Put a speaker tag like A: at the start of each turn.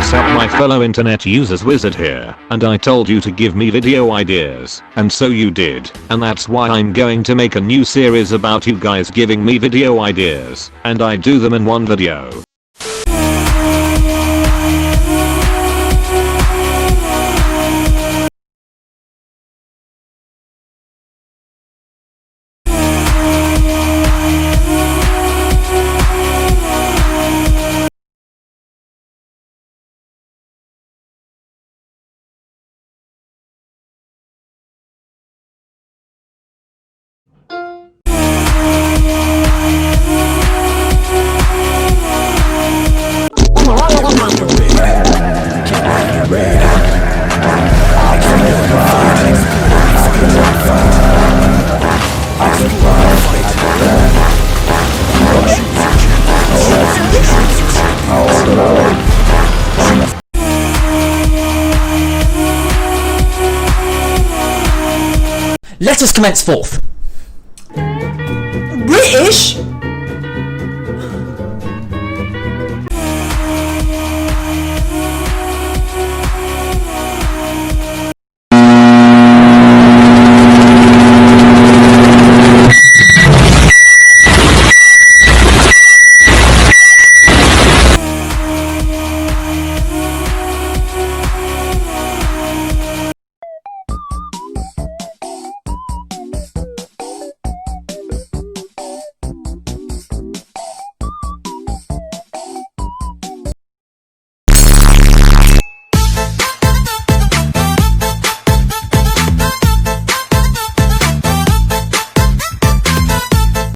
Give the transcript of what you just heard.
A: What's up my fellow internet users, Wizard here, and I told you to give me video ideas, and so you did, and that's why I'm going to make a new series about you guys giving me video ideas, and I do them in one video.
B: Let us commence forth. British?